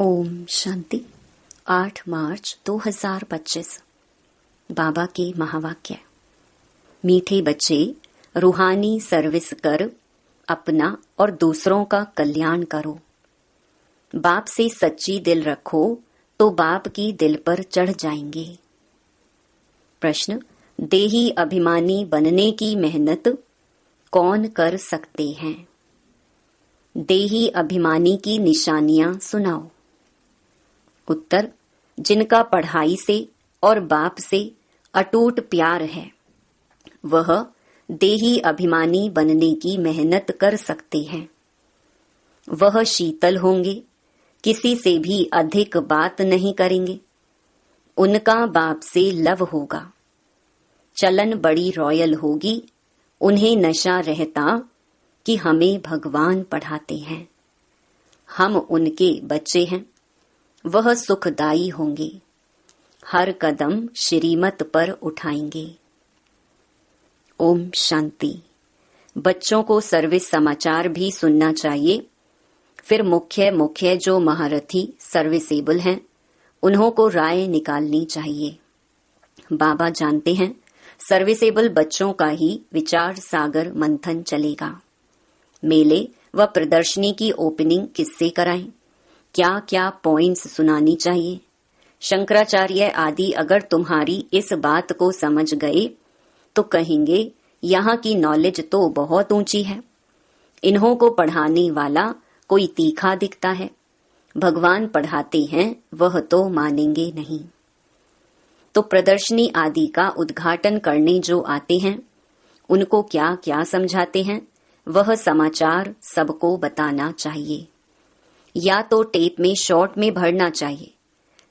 ओम शांति। 8 मार्च 2025। बाबा के महावाक्य। मीठे बच्चे, रूहानी सर्विस कर अपना और दूसरों का कल्याण करो। बाप से सच्ची दिल रखो तो बाप की दिल पर चढ़ जाएंगे। प्रश्न, देही अभिमानी बनने की मेहनत कौन कर सकते हैं? देही अभिमानी की निशानियां सुनाओ। उत्तर, जिनका पढ़ाई से और बाप से अटूट प्यार है वह देही अभिमानी बनने की मेहनत कर सकते हैं। वह शीतल होंगे, किसी से भी अधिक बात नहीं करेंगे। उनका बाप से लव होगा। चलन बड़ी रॉयल होगी। उन्हें नशा रहता कि हमें भगवान पढ़ाते हैं, हम उनके बच्चे हैं। वह सुखदाई होंगे, हर कदम श्रीमत पर उठाएंगे। ओम शांति। बच्चों को सर्विस समाचार भी सुनना चाहिए। फिर मुख्य जो महारथी सर्विसेबल हैं उन्हों को राय निकालनी चाहिए। बाबा जानते हैं सर्विसेबल बच्चों का ही विचार सागर मंथन चलेगा। मेले व प्रदर्शनी की ओपनिंग किससे कराएं? क्या क्या पॉइंट्स सुनानी चाहिए? शंकराचार्य आदि अगर तुम्हारी इस बात को समझ गए तो कहेंगे यहाँ की नॉलेज तो बहुत ऊंची है। इन्हों को पढ़ाने वाला कोई तीखा दिखता है। भगवान पढ़ाते हैं वह तो मानेंगे नहीं। तो प्रदर्शनी आदि का उद्घाटन करने जो आते हैं उनको क्या क्या समझाते हैं वह समाचार सबको बताना चाहिए। या तो टेप में शॉर्ट में भरना चाहिए,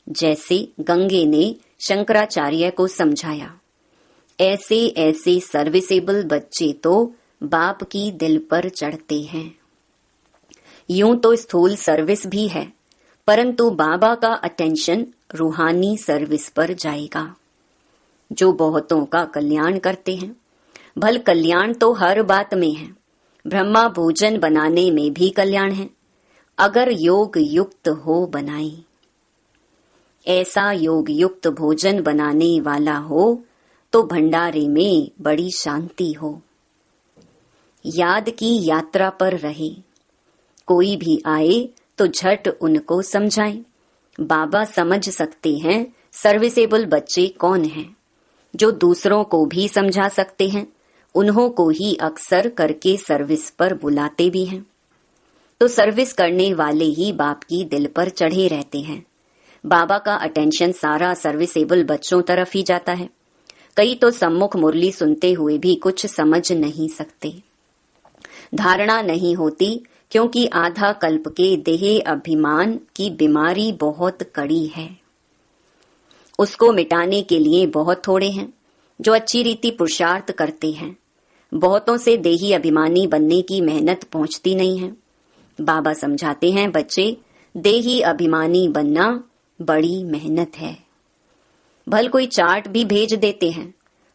जैसे गंगे ने शंकराचार्य को समझाया। ऐसे ऐसे सर्विसेबल बच्चे तो बाप की दिल पर चढ़ते हैं। यूं तो स्थूल सर्विस भी है, परंतु बाबा का अटेंशन रूहानी सर्विस पर जाएगा, जो बहुतों का कल्याण करते हैं। भल कल्याण तो हर बात में है। ब्रह्मा भोजन बनाने में भी कल्याण है, अगर योग युक्त हो बनाए। ऐसा योग युक्त भोजन बनाने वाला हो तो भंडारे में बड़ी शांति हो। याद की यात्रा पर रहे। कोई भी आए तो झट उनको समझाएं। बाबा समझ सकते हैं सर्विसेबल बच्चे कौन हैं। जो दूसरों को भी समझा सकते हैं उन्हों को ही अक्सर करके सर्विस पर बुलाते भी हैं। तो सर्विस करने वाले ही बाप की दिल पर चढ़े रहते हैं। बाबा का अटेंशन सारा सर्विसेबल बच्चों तरफ ही जाता है। कई तो सम्मुख मुरली सुनते हुए भी कुछ समझ नहीं सकते। धारणा नहीं होती क्योंकि आधा कल्प के देह अभिमान की बीमारी बहुत कड़ी है। उसको मिटाने के लिए बहुत थोड़े हैं जो अच्छी रीति पुरुषार्थ करते हैं। बहुतों से देही अभिमानी बनने की मेहनत पहुंचती नहीं है। बाबा समझाते हैं, बच्चे, देही अभिमानी बनना बड़ी मेहनत है। भल कोई चार्ट भी भेज देते हैं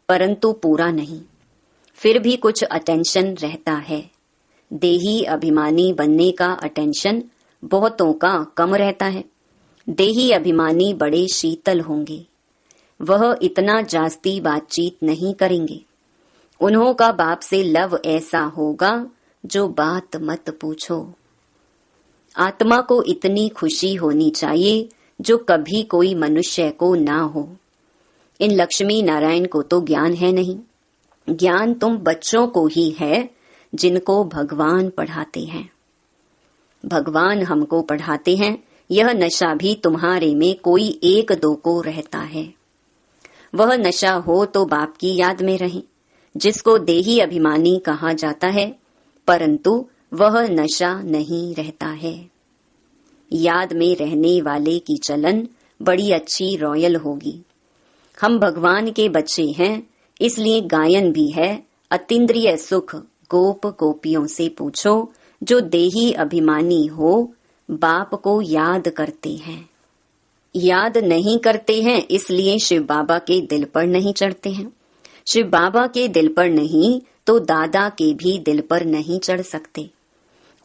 परंतु पूरा नहीं, फिर भी कुछ अटेंशन रहता है। देही अभिमानी बनने का अटेंशन बहुतों का कम रहता है। देही अभिमानी बड़े शीतल होंगे। वह इतना जास्ती बातचीत नहीं करेंगे। उन्हों का बाप से लव ऐसा होगा जो बात मत पूछो। आत्मा को इतनी खुशी होनी चाहिए जो कभी कोई मनुष्य को ना हो। इन लक्ष्मी नारायण को तो ज्ञान है नहीं। ज्ञान तुम बच्चों को ही है जिनको भगवान पढ़ाते हैं। भगवान हमको पढ़ाते हैं। यह नशा भी तुम्हारे में कोई एक दो को रहता है। वह नशा हो तो बाप की याद में रहे, जिसको देही अभिमानी कहा जाता है, परंतु वह नशा नहीं रहता है। याद में रहने वाले की चलन बड़ी अच्छी रॉयल होगी। हम भगवान के बच्चे हैं, इसलिए गायन भी है। अतीन्द्रिय सुख गोप गोपियों से पूछो। जो देही अभिमानी हो बाप को याद करते हैं। याद नहीं करते हैं इसलिए शिव बाबा के दिल पर नहीं चढ़ते हैं। शिव बाबा के दिल पर नहीं तो दादा के भी दिल पर नहीं चढ़ सकते।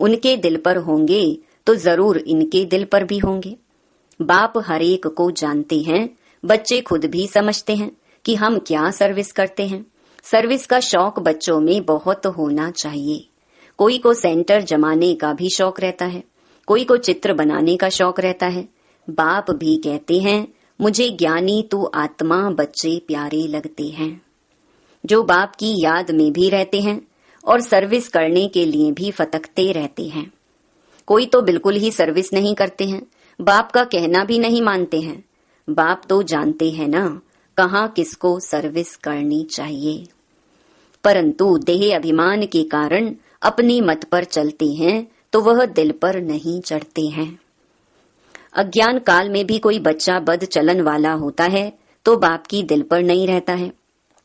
उनके दिल पर होंगे तो जरूर इनके दिल पर भी होंगे। बाप हर एक को जानते हैं, बच्चे खुद भी समझते हैं कि हम क्या सर्विस करते हैं। सर्विस का शौक बच्चों में बहुत होना चाहिए। कोई को सेंटर जमाने का भी शौक रहता है, कोई को चित्र बनाने का शौक रहता है। बाप भी कहते हैं, मुझे ज्ञानी तू आत्मा बच्चे प्यारे लगते हैं, जो बाप की याद में भी रहते हैं और सर्विस करने के लिए भी फतकते रहते हैं। कोई तो बिल्कुल ही सर्विस नहीं करते हैं, बाप का कहना भी नहीं मानते हैं। बाप तो जानते हैं ना कहाँ किसको सर्विस करनी चाहिए, परंतु देह अभिमान के कारण अपनी मत पर चलते हैं तो वह दिल पर नहीं चढ़ते हैं। अज्ञान काल में भी कोई बच्चा बद चलन वाला होता है तो बाप की दिल पर नहीं रहता है,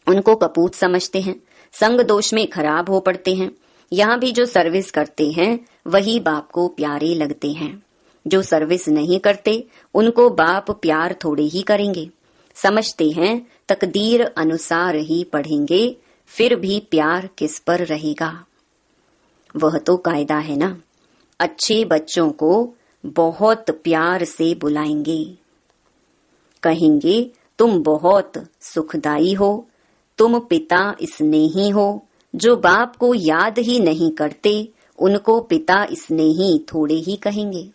उनको कपूत समझते हैं, संग दोष में खराब हो पड़ते हैं। यहाँ भी जो सर्विस करते हैं वही बाप को प्यारे लगते हैं, जो सर्विस नहीं करते उनको बाप प्यार थोड़े ही करेंगे। समझते हैं तकदीर अनुसार ही पढ़ेंगे, फिर भी प्यार किस पर रहेगा। वह तो कायदा है ना, अच्छे बच्चों को बहुत प्यार से बुलाएंगे, कहेंगे तुम बहुत सुखदाई हो, तुम पिता स्नेही हो। जो बाप को याद ही नहीं करते उनको पिता स्नेही थोड़े ही कहेंगे।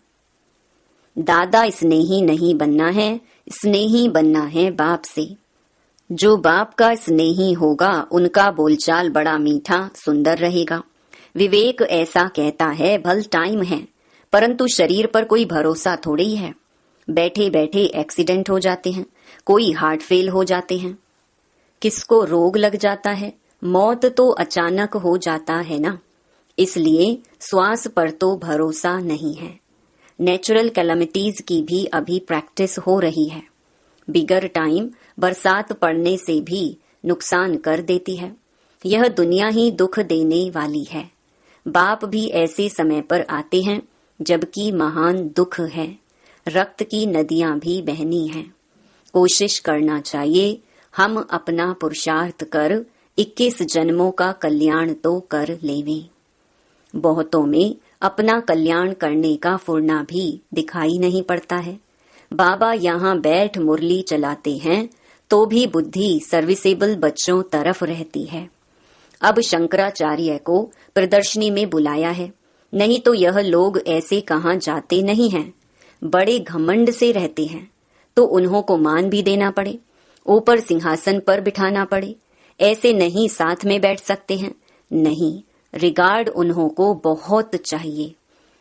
दादा स्नेही नहीं बनना है, स्नेही बनना है बाप से। जो बाप का स्नेही होगा उनका बोलचाल बड़ा मीठा सुंदर रहेगा। विवेक ऐसा कहता है भल टाइम है, परंतु शरीर पर कोई भरोसा थोड़ी ही है। बैठे बैठे एक्सीडेंट हो जाते हैं, कोई हार्ट फेल हो जाते हैं, किसको रोग लग जाता है, मौत तो अचानक हो जाता है ना। इसलिए श्वास पर तो भरोसा नहीं है। नेचुरल कैलामिटीज की भी अभी प्रैक्टिस हो रही है। बिगर टाइम बरसात पड़ने से भी नुकसान कर देती है। यह दुनिया ही दुख देने वाली है। बाप भी ऐसे समय पर आते हैं जबकि महान दुख है, रक्त की नदियां भी बहनी हैं। कोशिश करना चाहिए हम अपना पुरुषार्थ कर 21 जन्मों का कल्याण तो कर लेवें। बहुतों में अपना कल्याण करने का फुर्ना भी दिखाई नहीं पड़ता है। बाबा यहाँ बैठ मुरली चलाते हैं तो भी बुद्धि सर्विसेबल बच्चों तरफ रहती है। अब शंकराचार्य को प्रदर्शनी में बुलाया है, नहीं तो यह लोग ऐसे कहाँ जाते नहीं हैं। बड़े घमंड से रहते हैं तो उन्हों को मान भी देना पड़े, ऊपर सिंहासन पर बिठाना पड़े। ऐसे नहीं साथ में बैठ सकते हैं, नहीं, रिगार्ड उन्हों को बहुत चाहिए।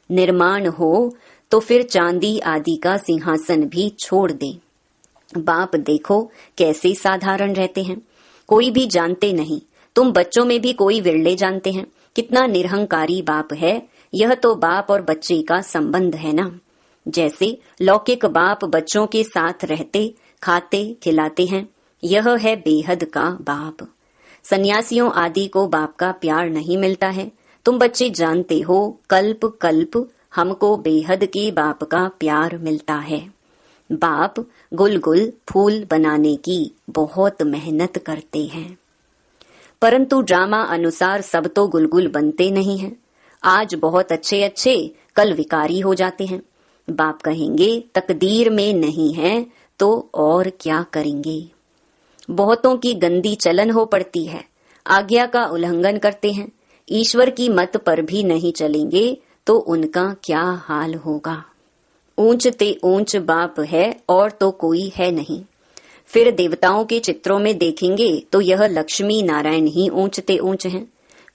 निर्माण हो तो फिर चांदी आदि का सिंहासन भी छोड़ दें। बाप देखो कैसे साधारण रहते हैं, कोई भी जानते नहीं। तुम बच्चों में भी कोई विरले जानते हैं, कितना निरहंकारी बाप है। यह तो बाप और बच्चे का संबंध है ना। जैसे लौकिक बाप बच्चों के साथ रहते खाते खिलाते हैं, यह है बेहद का बाप। सन्यासियों आदि को बाप का प्यार नहीं मिलता है। तुम बच्चे जानते हो कल्प कल्प हमको बेहद के बाप का प्यार मिलता है। बाप गुलगुल फूल बनाने की बहुत मेहनत करते हैं, परंतु ड्रामा अनुसार सब तो गुलगुल बनते नहीं हैं। आज बहुत अच्छे अच्छे कल विकारी हो जाते हैं। बाप कहेंगे तकदीर में नहीं है तो और क्या करेंगे। बहुतों की गंदी चलन हो पड़ती है, आज्ञा का उल्लंघन करते हैं, ईश्वर की मत पर भी नहीं चलेंगे तो उनका क्या हाल होगा। ऊंच ते ऊंच बाप है और तो कोई है नहीं। फिर देवताओं के चित्रों में देखेंगे तो यह लक्ष्मी नारायण ही ऊंच ते ऊंच हैं,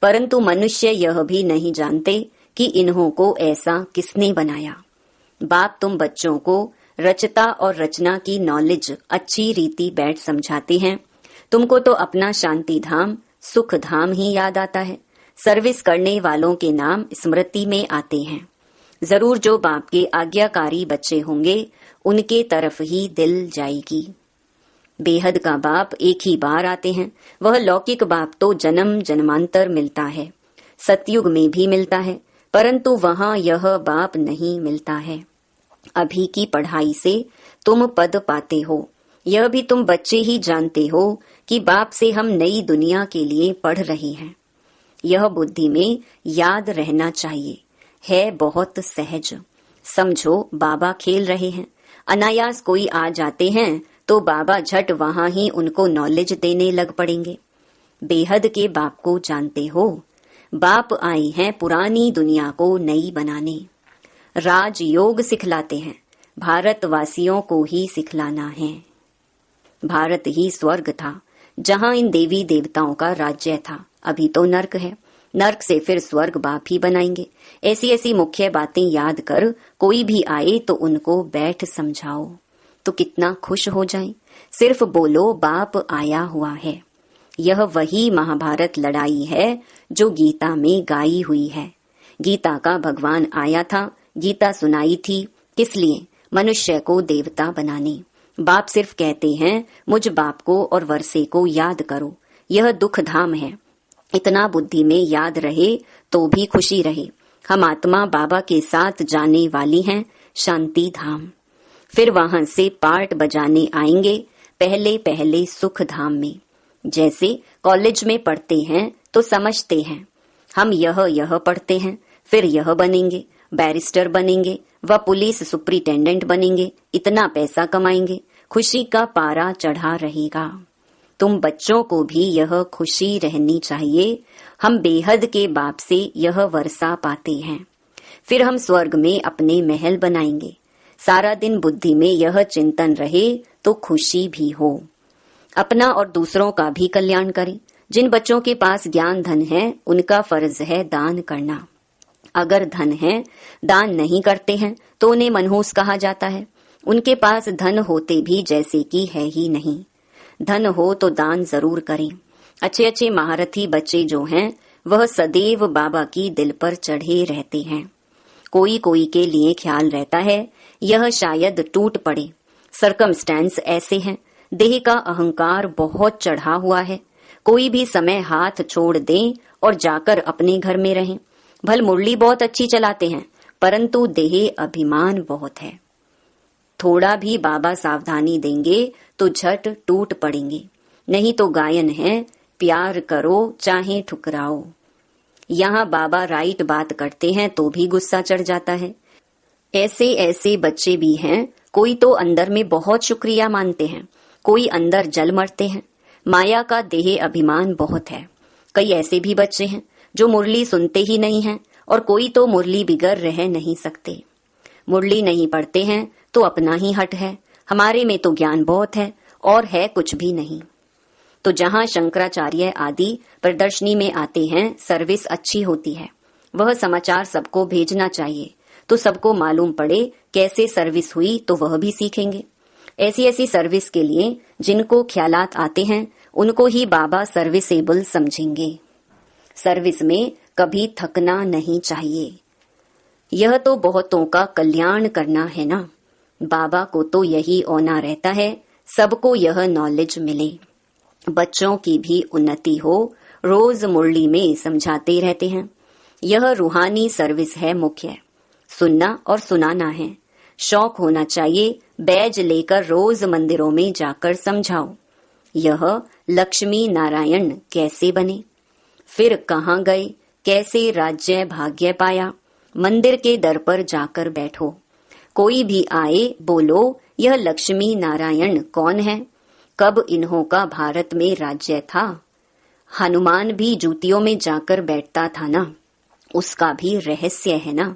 परंतु मनुष्य यह भी नहीं जानते कि इन्हों को ऐसा किसने बनाया। बाप तुम बच्चों को रचता और रचना की नॉलेज अच्छी रीति बैठ समझाते हैं। तुमको तो अपना शांति धाम सुख धाम ही याद आता है। सर्विस करने वालों के नाम स्मृति में आते हैं। जरूर जो बाप के आज्ञाकारी बच्चे होंगे उनके तरफ ही दिल जाएगी। बेहद का बाप एक ही बार आते हैं। वह लौकिक बाप तो जन्म जन्मांतर मिलता है, सतयुग में भी मिलता है, परंतु वहाँ यह बाप नहीं मिलता है। अभी की पढ़ाई से तुम पद पाते हो, यह भी तुम बच्चे ही जानते हो कि बाप से हम नई दुनिया के लिए पढ़ रहे हैं। यह बुद्धि में याद रहना चाहिए, है बहुत सहज। समझो बाबा खेल रहे हैं, अनायास कोई आ जाते हैं तो बाबा झट वहां ही उनको नॉलेज देने लग पड़ेंगे। बेहद के बाप को जानते हो, बाप आए हैं पुरानी दुनिया को नई बनाने। राजयोग सिखलाते हैं, भारतवासियों को ही सिखलाना है। भारत ही स्वर्ग था जहां इन देवी देवताओं का राज्य था, अभी तो नर्क है। नर्क से फिर स्वर्ग बाप ही बनाएंगे। ऐसी ऐसी मुख्य बातें याद कर कोई भी आए तो उनको बैठ समझाओ तो कितना खुश हो जाए। सिर्फ बोलो बाप आया हुआ है। यह वही महाभारत लड़ाई है जो गीता में गाई हुई है। गीता का भगवान आया था, गीता सुनाई थी, किस लिए? मनुष्य को देवता बनाने। बाप सिर्फ कहते हैं मुझ बाप को और वर्षे को याद करो, यह दुख धाम है। इतना बुद्धि में याद रहे तो भी खुशी रहे। हम आत्मा बाबा के साथ जाने वाली हैं शांति धाम। फिर वहां से पार्ट बजाने आएंगे पहले पहले सुख धाम में। जैसे कॉलेज में पढ़ते हैं तो समझते हैं हम यह पढ़ते हैं, फिर यह बनेंगे, बैरिस्टर बनेंगे व पुलिस सुपरिटेंडेंट बनेंगे, इतना पैसा कमाएंगे, खुशी का पारा चढ़ा रहेगा। तुम बच्चों को भी यह खुशी रहनी चाहिए, हम बेहद के बाप से यह वर्षा पाते हैं। फिर हम स्वर्ग में अपने महल बनाएंगे। सारा दिन बुद्धि में यह चिंतन रहे तो खुशी भी हो। अपना और दूसरों का भी कल्याण करें। जिन बच्चों के पास ज्ञान धन है उनका फर्ज है दान करना। अगर धन है, दान नहीं करते हैं तो उन्हें मनहूस कहा जाता है। उनके पास धन होते भी जैसे कि है ही नहीं। धन हो तो दान जरूर करें। अच्छे अच्छे महारथी बच्चे जो हैं वह सदैव बाबा की दिल पर चढ़े रहते हैं। कोई कोई के लिए ख्याल रहता है यह शायद टूट पड़े। सरकमस्टेंस ऐसे हैं, देह का अहंकार बहुत चढ़ा हुआ है। कोई भी समय हाथ छोड़ दें और जाकर अपने घर में रहें। भल मुरली बहुत अच्छी चलाते हैं परंतु देह अभिमान बहुत है। थोड़ा भी बाबा सावधानी देंगे तो झट टूट पड़ेंगे। नहीं तो गायन है, प्यार करो चाहे ठुकराओ। यहाँ बाबा राइट बात करते हैं तो भी गुस्सा चढ़ जाता है। ऐसे ऐसे बच्चे भी हैं, कोई तो अंदर में बहुत शुक्रिया मानते हैं, कोई अंदर जल मरते हैं। माया का देह अभिमान बहुत है। कई ऐसे भी बच्चे हैं जो मुरली सुनते ही नहीं हैं और कोई तो मुरली बिगर रह नहीं सकते। मुरली नहीं पढ़ते हैं तो अपना ही हट है, हमारे में तो ज्ञान बहुत है और है कुछ भी नहीं। तो जहाँ शंकराचार्य आदि प्रदर्शनी में आते हैं सर्विस अच्छी होती है, वह समाचार सबको भेजना चाहिए तो सबको मालूम पड़े कैसे सर्विस हुई तो वह भी सीखेंगे। ऐसी ऐसी सर्विस के लिए जिनको ख्यालात आते हैं उनको ही बाबा सर्विसेबल समझेंगे। सर्विस में कभी थकना नहीं चाहिए। यह तो बहुतों का कल्याण करना है ना। बाबा को तो यही औना रहता है सबको यह नॉलेज मिले, बच्चों की भी उन्नति हो। रोज मुरली में समझाते रहते हैं यह रूहानी सर्विस है मुख्य। सुनना और सुनाना है, शौक होना चाहिए। बैज लेकर रोज मंदिरों में जाकर समझाओ यह लक्ष्मी नारायण कैसे बने, फिर कहाँ गए, कैसे राज्य भाग्य पाया। मंदिर के दर पर जाकर बैठो, कोई भी आए बोलो यह लक्ष्मी नारायण कौन है, कब इन्हों का भारत में राज्य था। हनुमान भी जूतियों में जाकर बैठता था ना, उसका भी रहस्य है ना।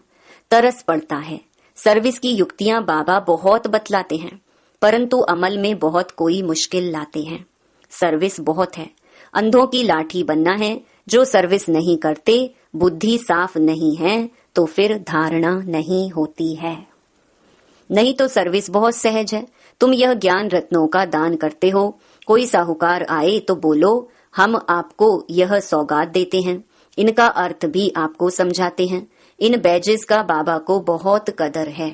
तरस पड़ता है। सर्विस की युक्तियां बाबा बहुत बतलाते हैं परंतु अमल में बहुत कोई मुश्किल लाते हैं। सर्विस बहुत है, अंधों की लाठी बनना है। जो सर्विस नहीं करते, बुद्धि साफ नहीं है तो फिर धारणा नहीं होती है। नहीं तो सर्विस बहुत सहज है। तुम यह ज्ञान रत्नों का दान करते हो, कोई साहूकार आए तो बोलो हम आपको यह सौगात देते हैं। इनका अर्थ भी आपको समझाते हैं। इन बैजेस का बाबा को बहुत कदर है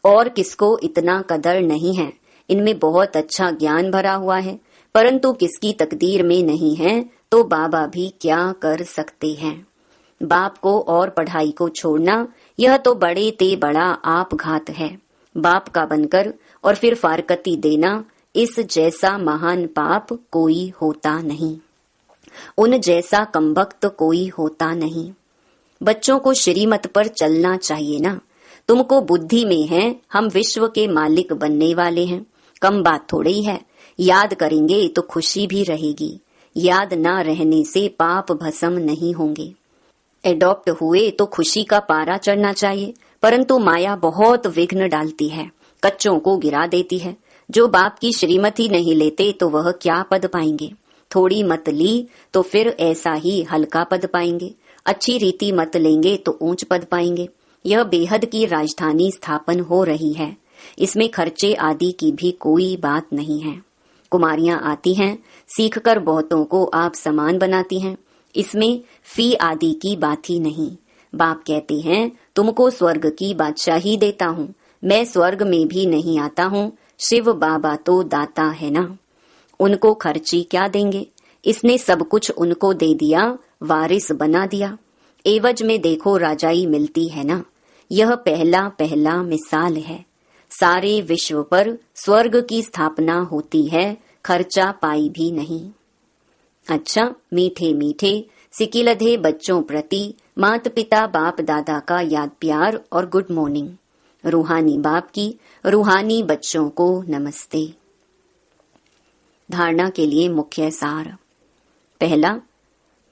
और किसको इतना कदर नहीं है। इनमें बहुत अच्छा ज्ञान भरा हुआ है परंतु किसकी तकदीर में नहीं है तो बाबा भी क्या कर सकते हैं। बाप को और पढ़ाई को छोड़ना यह तो बड़े ते बड़ा आपघात है। बाप का बनकर और फिर फारकती देना, इस जैसा महान पाप कोई होता नहीं, उन जैसा कमबख्त कोई होता नहीं। बच्चों को श्रीमत पर चलना चाहिए ना। तुमको बुद्धि में है हम विश्व के मालिक बनने वाले हैं। कम बात थोड़ी है, याद करेंगे तो खुशी भी रहेगी। याद ना रहने से पाप भस्म नहीं होंगे। एडॉप्ट हुए तो खुशी का पारा चढ़ना चाहिए, परंतु माया बहुत विघ्न डालती है, कच्चों को गिरा देती है। जो बाप की श्रीमती नहीं लेते तो वह क्या पद पाएंगे। थोड़ी मत ली तो फिर ऐसा ही हल्का पद पाएंगे। अच्छी रीति मत लेंगे तो ऊंच पद पाएंगे। यह बेहद की राजधानी स्थापन हो रही है। इसमें खर्चे आदि की भी कोई बात नहीं है। कुमारियां आती हैं, सीखकर बहुतों को आप समान बनाती हैं। इसमें फी आदि की बात ही नहीं। बाप कहते हैं तुमको स्वर्ग की बादशाही देता हूँ। मैं स्वर्ग में भी नहीं आता हूँ, शिव बाबा तो दाता है ना। उनको खर्ची क्या देंगे। इसने सब कुछ उनको दे दिया, वारिस बना दिया। एवज में देखो राजाई मिलती है ना। यह पहला पहला मिसाल है। सारे विश्व पर स्वर्ग की स्थापना होती है, खर्चा पाई भी नहीं। अच्छा, मीठे मीठे सिकिलधे बच्चों प्रति माता पिता बाप दादा का याद प्यार और गुड मॉर्निंग। रूहानी बाप की रूहानी बच्चों को नमस्ते। धारणा के लिए मुख्य सार। पहला,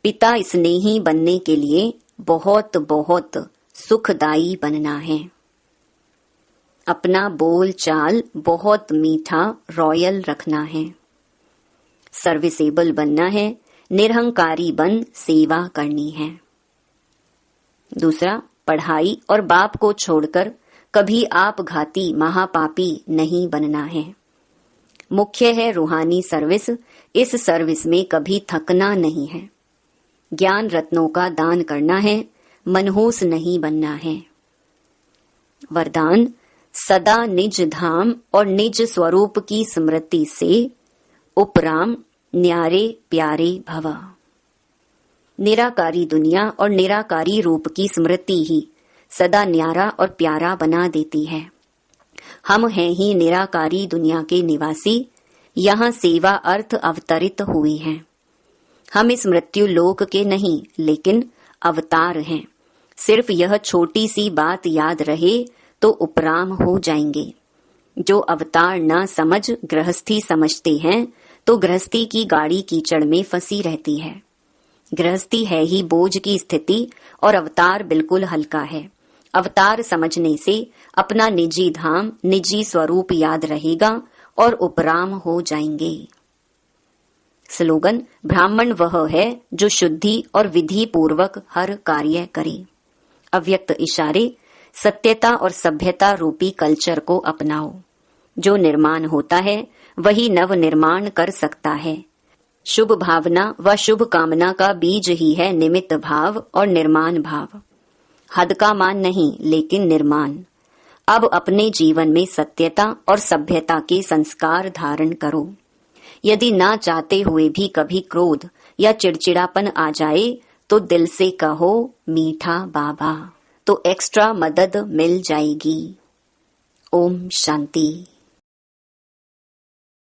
पिता स्नेही बनने के लिए बहुत बहुत सुखदायी बनना है। अपना बोल चाल बहुत मीठा रॉयल रखना है। सर्विसेबल बनना है, निरहंकारी बन सेवा करनी है। दूसरा, पढ़ाई और बाप को छोड़कर कभी आप घाती महापापी नहीं बनना है। मुख्य है रूहानी सर्विस। इस सर्विस में कभी थकना नहीं है। ज्ञान रत्नों का दान करना है, मनहूस नहीं बनना है। वरदान, सदा निज धाम और निज स्वरूप की स्मृति से उपराम न्यारे प्यारे भव। निराकारी दुनिया और निराकारी रूप की स्मृति ही सदा न्यारा और प्यारा बना देती है। हम हैं ही निराकारी दुनिया के निवासी, यहाँ सेवा अर्थ अवतरित हुए हैं। हम इस मृत्यु लोक के नहीं, लेकिन अवतार हैं। सिर्फ यह छोटी सी बात याद रहे तो उपराम हो जाएंगे। जो अवतार ना समझ गृहस्थी समझते हैं तो गृहस्थी की गाड़ी कीचड़ में फंसी रहती है। गृहस्थी है ही बोझ की स्थिति और अवतार बिल्कुल हल्का है। अवतार समझने से अपना निजी धाम निजी स्वरूप याद रहेगा और उपराम हो जाएंगे। स्लोगन, ब्राह्मण वह है जो शुद्धि और विधि पूर्वक हर कार्य करे। अव्यक्त इशारे, सत्यता और सभ्यता रूपी कल्चर को अपनाओ। जो निर्माण होता है वही नव निर्माण कर सकता है। शुभ भावना व शुभ कामना का बीज ही है निमित्त भाव और निर्माण भाव। हद का मान नहीं, लेकिन निर्माण। अब अपने जीवन में सत्यता और सभ्यता के संस्कार धारण करो। यदि ना चाहते हुए भी कभी क्रोध या चिड़चिड़ापन आ जाए तो दिल से कहो मीठा बाबा, तो एक्स्ट्रा मदद मिल जाएगी। ओम शांति।